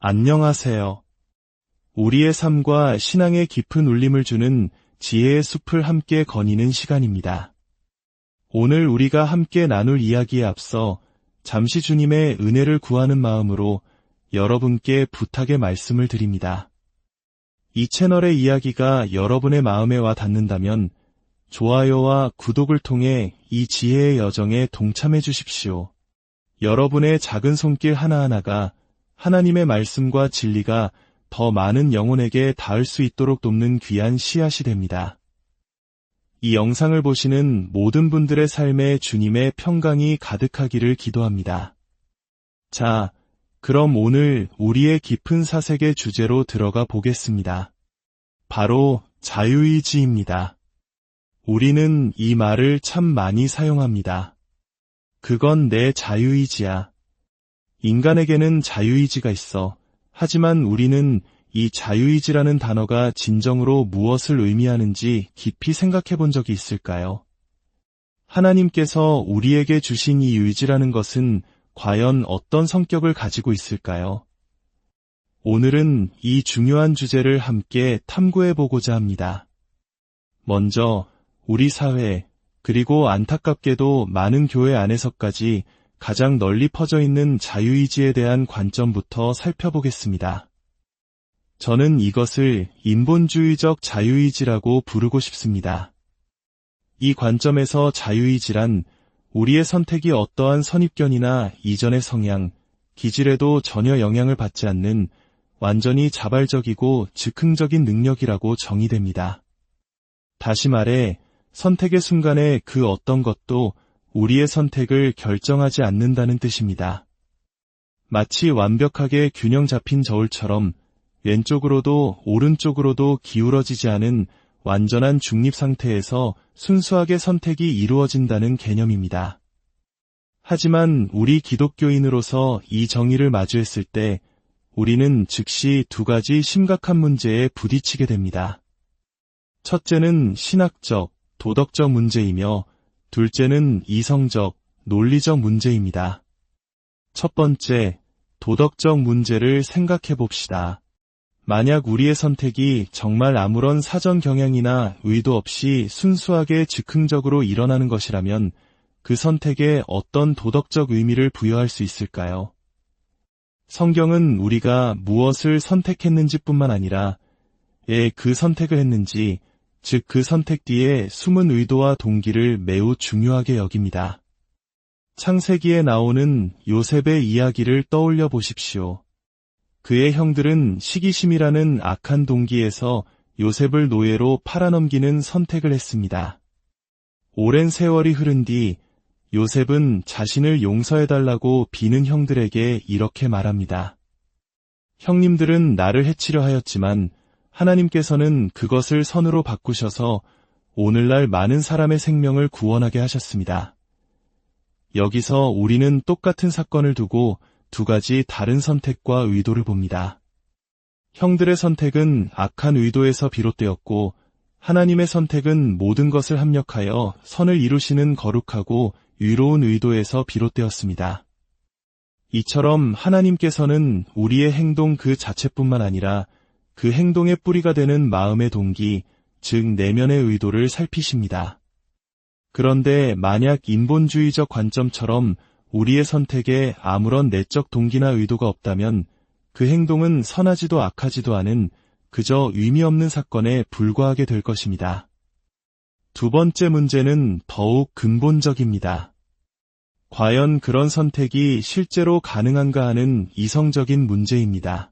안녕하세요. 우리의 삶과 신앙에 깊은 울림을 주는 지혜의 숲을 함께 거니는 시간입니다. 오늘 우리가 함께 나눌 이야기에 앞서 잠시 주님의 은혜를 구하는 마음으로 여러분께 부탁의 말씀을 드립니다. 이 채널의 이야기가 여러분의 마음에 와 닿는다면 좋아요와 구독을 통해 이 지혜의 여정에 동참해 주십시오. 여러분의 작은 손길 하나하나가 하나님의 말씀과 진리가 더 많은 영혼에게 닿을 수 있도록 돕는 귀한 씨앗이 됩니다. 이 영상을 보시는 모든 분들의 삶에 주님의 평강이 가득하기를 기도합니다. 자, 그럼 오늘 우리의 깊은 사색의 주제로 들어가 보겠습니다. 바로 자유의지입니다. 우리는 이 말을 참 많이 사용합니다. 그건 내 자유의지야. 인간에게는 자유의지가 있어. 하지만 우리는 이 자유의지라는 단어가 진정으로 무엇을 의미하는지 깊이 생각해 본 적이 있을까요? 하나님께서 우리에게 주신 이 의지라는 것은 과연 어떤 성격을 가지고 있을까요? 오늘은 이 중요한 주제를 함께 탐구해 보고자 합니다. 먼저 우리 사회, 그리고 안타깝게도 많은 교회 안에서까지 가장 널리 퍼져 있는 자유의지에 대한 관점부터 살펴보겠습니다. 저는 이것을 인본주의적 자유의지라고 부르고 싶습니다. 이 관점에서 자유의지란 우리의 선택이 어떠한 선입견이나 이전의 성향, 기질에도 전혀 영향을 받지 않는 완전히 자발적이고 즉흥적인 능력이라고 정의됩니다. 다시 말해, 선택의 순간에 그 어떤 것도 우리의 선택을 결정하지 않는다는 뜻입니다. 마치 완벽하게 균형 잡힌 저울처럼 왼쪽으로도 오른쪽으로도 기울어지지 않은 완전한 중립 상태에서 순수하게 선택이 이루어진다는 개념입니다. 하지만 우리 기독교인으로서 이 정의를 마주했을 때 우리는 즉시 두 가지 심각한 문제에 부딪히게 됩니다. 첫째는 신학적, 도덕적 문제이며 둘째는 이성적, 논리적 문제입니다. 첫 번째, 도덕적 문제를 생각해 봅시다. 만약 우리의 선택이 정말 아무런 사전 경향이나 의도 없이 순수하게 즉흥적으로 일어나는 것이라면 그 선택에 어떤 도덕적 의미를 부여할 수 있을까요? 성경은 우리가 무엇을 선택했는지 뿐만 아니라 왜 그 선택을 했는지, 즉 그 선택 뒤에 숨은 의도와 동기를 매우 중요하게 여깁니다. 창세기에 나오는 요셉의 이야기를 떠올려 보십시오. 그의 형들은 시기심이라는 악한 동기에서 요셉을 노예로 팔아넘기는 선택을 했습니다. 오랜 세월이 흐른 뒤 요셉은 자신을 용서해달라고 비는 형들에게 이렇게 말합니다. 형님들은 나를 해치려 하였지만 하나님께서는 그것을 선으로 바꾸셔서 오늘날 많은 사람의 생명을 구원하게 하셨습니다. 여기서 우리는 똑같은 사건을 두고 두 가지 다른 선택과 의도를 봅니다. 형들의 선택은 악한 의도에서 비롯되었고 하나님의 선택은 모든 것을 합력하여 선을 이루시는 거룩하고 의로운 의도에서 비롯되었습니다. 이처럼 하나님께서는 우리의 행동 그 자체뿐만 아니라 그 행동의 뿌리가 되는 마음의 동기, 즉 내면의 의도를 살피십니다. 그런데 만약 인본주의적 관점처럼 우리의 선택에 아무런 내적 동기나 의도가 없다면 그 행동은 선하지도 악하지도 않은 그저 의미 없는 사건에 불과하게 될 것입니다. 두 번째 문제는 더욱 근본적입니다. 과연 그런 선택이 실제로 가능한가 하는 이성적인 문제입니다.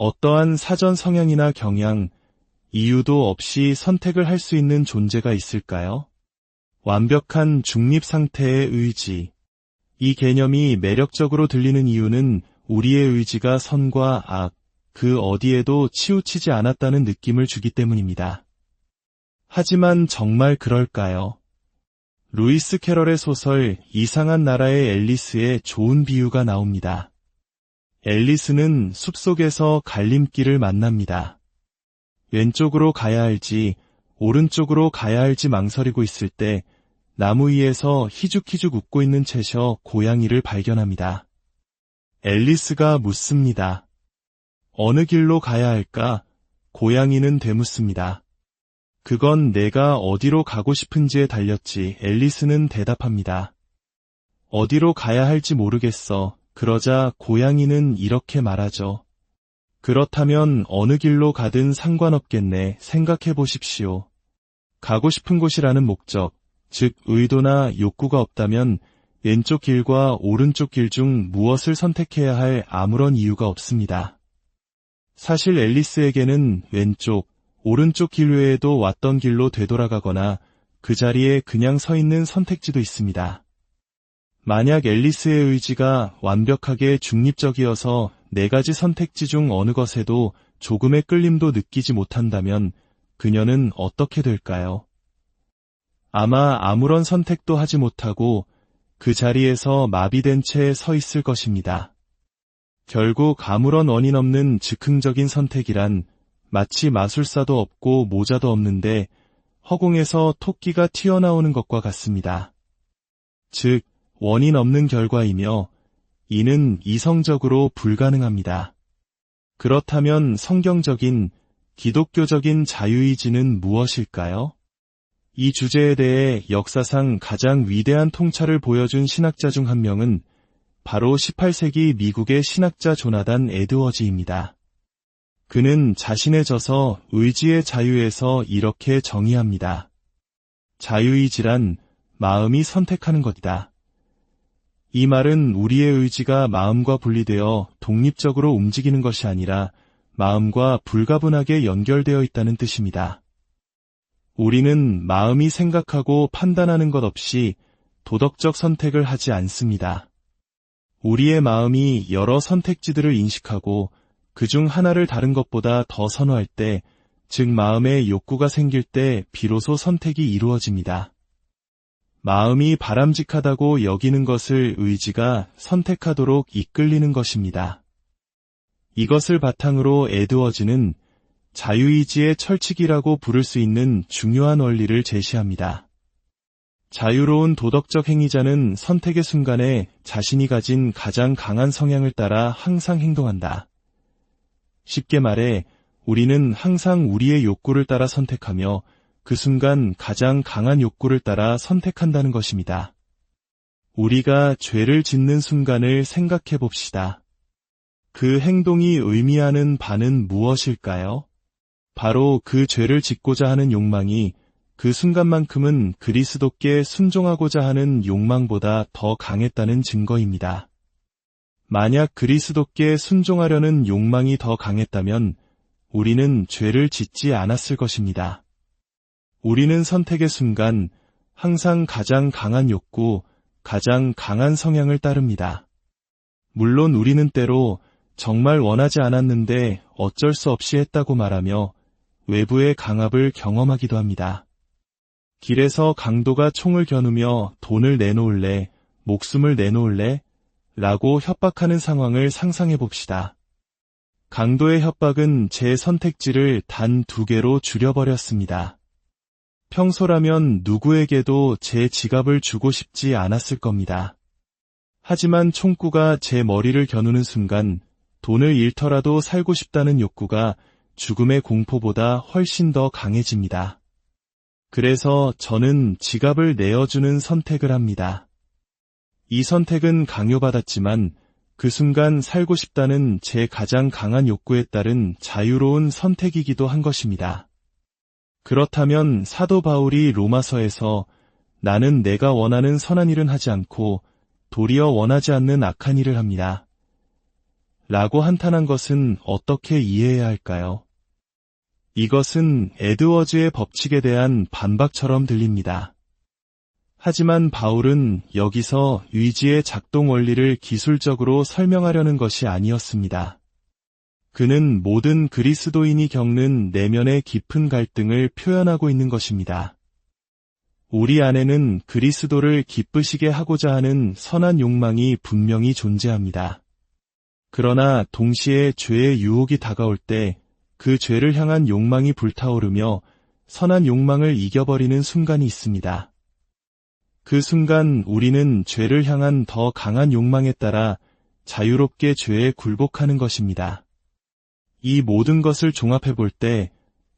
어떠한 사전 성향이나 경향, 이유도 없이 선택을 할 수 있는 존재가 있을까요? 완벽한 중립 상태의 의지. 이 개념이 매력적으로 들리는 이유는 우리의 의지가 선과 악, 그 어디에도 치우치지 않았다는 느낌을 주기 때문입니다. 하지만 정말 그럴까요? 루이스 캐럴의 소설 이상한 나라의 앨리스에 좋은 비유가 나옵니다. 앨리스는 숲속에서 갈림길을 만납니다. 왼쪽으로 가야 할지 오른쪽으로 가야 할지 망설이고 있을 때 나무 위에서 희죽희죽 웃고 있는 채셔 고양이를 발견합니다. 앨리스가 묻습니다. 어느 길로 가야 할까? 고양이는 되묻습니다. 그건 내가 어디로 가고 싶은지에 달렸지. 앨리스는 대답합니다. 어디로 가야 할지 모르겠어. 그러자 고양이는 이렇게 말하죠. 그렇다면 어느 길로 가든 상관없겠네. 생각해 보십시오. 가고 싶은 곳이라는 목적, 즉 의도나 욕구가 없다면 왼쪽 길과 오른쪽 길 중 무엇을 선택해야 할 아무런 이유가 없습니다. 사실 앨리스에게는 왼쪽, 오른쪽 길 외에도 왔던 길로 되돌아가거나 그 자리에 그냥 서 있는 선택지도 있습니다. 만약 앨리스의 의지가 완벽하게 중립적이어서 4가지 선택지 중 어느 것에도 조금의 끌림도 느끼지 못한다면 그녀는 어떻게 될까요? 아마 아무런 선택도 하지 못하고 그 자리에서 마비된 채 서 있을 것입니다. 결국 아무런 원인 없는 즉흥적인 선택이란 마치 마술사도 없고 모자도 없는데 허공에서 토끼가 튀어나오는 것과 같습니다. 즉, 원인 없는 결과이며 이는 이성적으로 불가능합니다. 그렇다면 성경적인, 기독교적인 자유의지는 무엇일까요? 이 주제에 대해 역사상 가장 위대한 통찰을 보여준 신학자 중 한 명은 바로 18세기 미국의 신학자 조나단 에드워즈입니다. 그는 자신의 저서 의지의 자유에서 이렇게 정의합니다. 자유의지란 마음이 선택하는 것이다. 이 말은 우리의 의지가 마음과 분리되어 독립적으로 움직이는 것이 아니라 마음과 불가분하게 연결되어 있다는 뜻입니다. 우리는 마음이 생각하고 판단하는 것 없이 도덕적 선택을 하지 않습니다. 우리의 마음이 여러 선택지들을 인식하고 그중 하나를 다른 것보다 더 선호할 때, 즉 마음에 욕구가 생길 때 비로소 선택이 이루어집니다. 마음이 바람직하다고 여기는 것을 의지가 선택하도록 이끌리는 것입니다. 이것을 바탕으로 에드워즈는 자유의지의 철칙이라고 부를 수 있는 중요한 원리를 제시합니다. 자유로운 도덕적 행위자는 선택의 순간에 자신이 가진 가장 강한 성향을 따라 항상 행동한다. 쉽게 말해 우리는 항상 우리의 욕구를 따라 선택하며 그 순간 가장 강한 욕구를 따라 선택한다는 것입니다. 우리가 죄를 짓는 순간을 생각해 봅시다. 그 행동이 의미하는 바는 무엇일까요? 바로 그 죄를 짓고자 하는 욕망이 그 순간만큼은 그리스도께 순종하고자 하는 욕망보다 더 강했다는 증거입니다. 만약 그리스도께 순종하려는 욕망이 더 강했다면 우리는 죄를 짓지 않았을 것입니다. 우리는 선택의 순간 항상 가장 강한 욕구, 가장 강한 성향을 따릅니다. 물론 우리는 때로 정말 원하지 않았는데 어쩔 수 없이 했다고 말하며 외부의 강압을 경험하기도 합니다. 길에서 강도가 총을 겨누며 돈을 내놓을래, 목숨을 내놓을래? 라고 협박하는 상황을 상상해 봅시다. 강도의 협박은 제 선택지를 단 2개로 줄여버렸습니다. 평소라면 누구에게도 제 지갑을 주고 싶지 않았을 겁니다. 하지만 총구가 제 머리를 겨누는 순간 돈을 잃더라도 살고 싶다는 욕구가 죽음의 공포보다 훨씬 더 강해집니다. 그래서 저는 지갑을 내어주는 선택을 합니다. 이 선택은 강요받았지만 그 순간 살고 싶다는 제 가장 강한 욕구에 따른 자유로운 선택이기도 한 것입니다. 그렇다면 사도 바울이 로마서에서 나는 내가 원하는 선한 일은 하지 않고 도리어 원하지 않는 악한 일을 합니다. 라고 한탄한 것은 어떻게 이해해야 할까요? 이것은 에드워즈의 법칙에 대한 반박처럼 들립니다. 하지만 바울은 여기서 의지의 작동 원리를 기술적으로 설명하려는 것이 아니었습니다. 그는 모든 그리스도인이 겪는 내면의 깊은 갈등을 표현하고 있는 것입니다. 우리 안에는 그리스도를 기쁘시게 하고자 하는 선한 욕망이 분명히 존재합니다. 그러나 동시에 죄의 유혹이 다가올 때 그 죄를 향한 욕망이 불타오르며 선한 욕망을 이겨버리는 순간이 있습니다. 그 순간 우리는 죄를 향한 더 강한 욕망에 따라 자유롭게 죄에 굴복하는 것입니다. 이 모든 것을 종합해 볼 때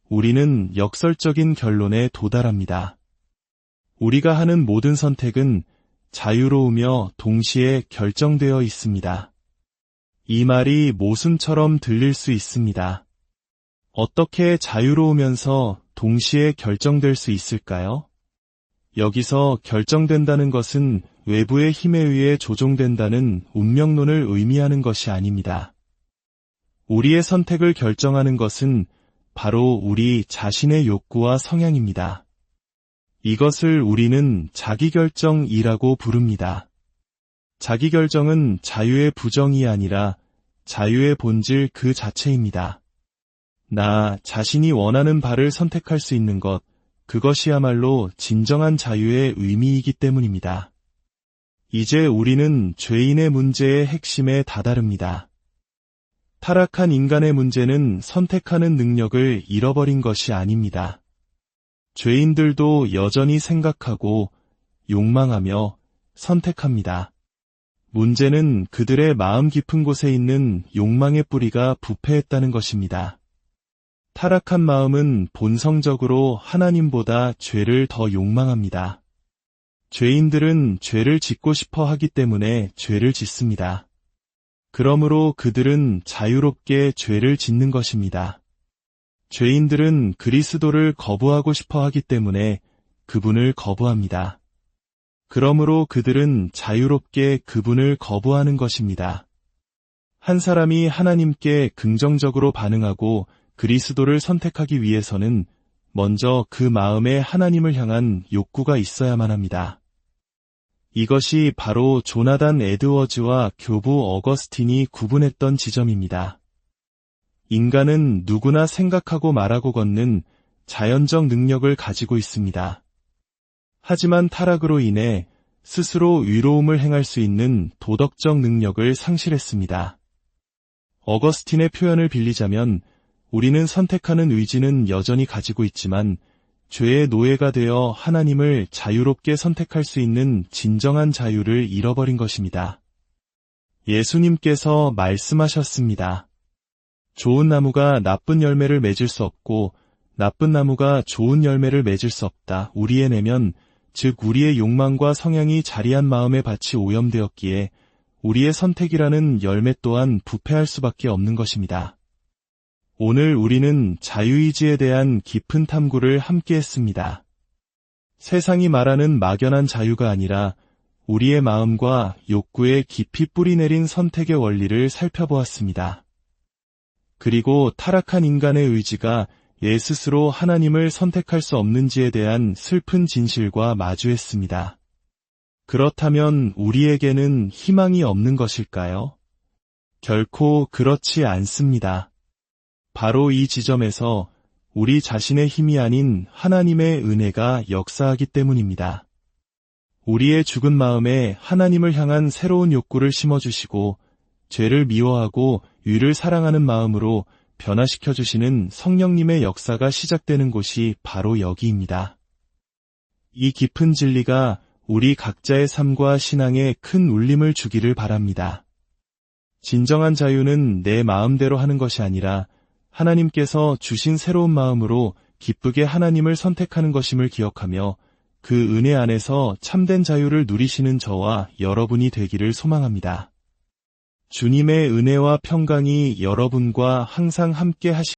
우리는 역설적인 결론에 도달합니다. 우리가 하는 모든 선택은 자유로우며 동시에 결정되어 있습니다. 이 말이 모순처럼 들릴 수 있습니다. 어떻게 자유로우면서 동시에 결정될 수 있을까요? 여기서 결정된다는 것은 외부의 힘에 의해 조종된다는 운명론을 의미하는 것이 아닙니다. 우리의 선택을 결정하는 것은 바로 우리 자신의 욕구와 성향입니다. 이것을 우리는 자기결정이라고 부릅니다. 자기결정은 자유의 부정이 아니라 자유의 본질 그 자체입니다. 나 자신이 원하는 바를 선택할 수 있는 것, 그것이야말로 진정한 자유의 의미이기 때문입니다. 이제 우리는 죄인의 문제의 핵심에 다다릅니다. 타락한 인간의 문제는 선택하는 능력을 잃어버린 것이 아닙니다. 죄인들도 여전히 생각하고 욕망하며 선택합니다. 문제는 그들의 마음 깊은 곳에 있는 욕망의 뿌리가 부패했다는 것입니다. 타락한 마음은 본성적으로 하나님보다 죄를 더 욕망합니다. 죄인들은 죄를 짓고 싶어 하기 때문에 죄를 짓습니다. 그러므로 그들은 자유롭게 죄를 짓는 것입니다. 죄인들은 그리스도를 거부하고 싶어 하기 때문에 그분을 거부합니다. 그러므로 그들은 자유롭게 그분을 거부하는 것입니다. 한 사람이 하나님께 긍정적으로 반응하고 그리스도를 선택하기 위해서는 먼저 그 마음에 하나님을 향한 욕구가 있어야만 합니다. 이것이 바로 조나단 에드워즈와 교부 어거스틴이 구분했던 지점입니다. 인간은 누구나 생각하고 말하고 걷는 자연적 능력을 가지고 있습니다. 하지만 타락으로 인해 스스로 위로움을 행할 수 있는 도덕적 능력을 상실했습니다. 어거스틴의 표현을 빌리자면 우리는 선택하는 의지는 여전히 가지고 있지만 죄의 노예가 되어 하나님을 자유롭게 선택할 수 있는 진정한 자유를 잃어버린 것입니다. 예수님께서 말씀하셨습니다. 좋은 나무가 나쁜 열매를 맺을 수 없고 나쁜 나무가 좋은 열매를 맺을 수 없다. 우리의 내면, 즉 우리의 욕망과 성향이 자리한 마음의 밭이 오염되었기에 우리의 선택이라는 열매 또한 부패할 수밖에 없는 것입니다. 오늘 우리는 자유의지에 대한 깊은 탐구를 함께 했습니다. 세상이 말하는 막연한 자유가 아니라 우리의 마음과 욕구에 깊이 뿌리내린 선택의 원리를 살펴보았습니다. 그리고 타락한 인간의 의지가 스스로 하나님을 선택할 수 없는지에 대한 슬픈 진실과 마주했습니다. 그렇다면 우리에게는 희망이 없는 것일까요? 결코 그렇지 않습니다. 바로 이 지점에서 우리 자신의 힘이 아닌 하나님의 은혜가 역사하기 때문입니다. 우리의 죽은 마음에 하나님을 향한 새로운 욕구를 심어주시고 죄를 미워하고 의를 사랑하는 마음으로 변화시켜주시는 성령님의 역사가 시작되는 곳이 바로 여기입니다. 이 깊은 진리가 우리 각자의 삶과 신앙에 큰 울림을 주기를 바랍니다. 진정한 자유는 내 마음대로 하는 것이 아니라 하나님께서 주신 새로운 마음으로 기쁘게 하나님을 선택하는 것임을 기억하며 그 은혜 안에서 참된 자유를 누리시는 저와 여러분이 되기를 소망합니다. 주님의 은혜와 평강이 여러분과 항상 함께 하시길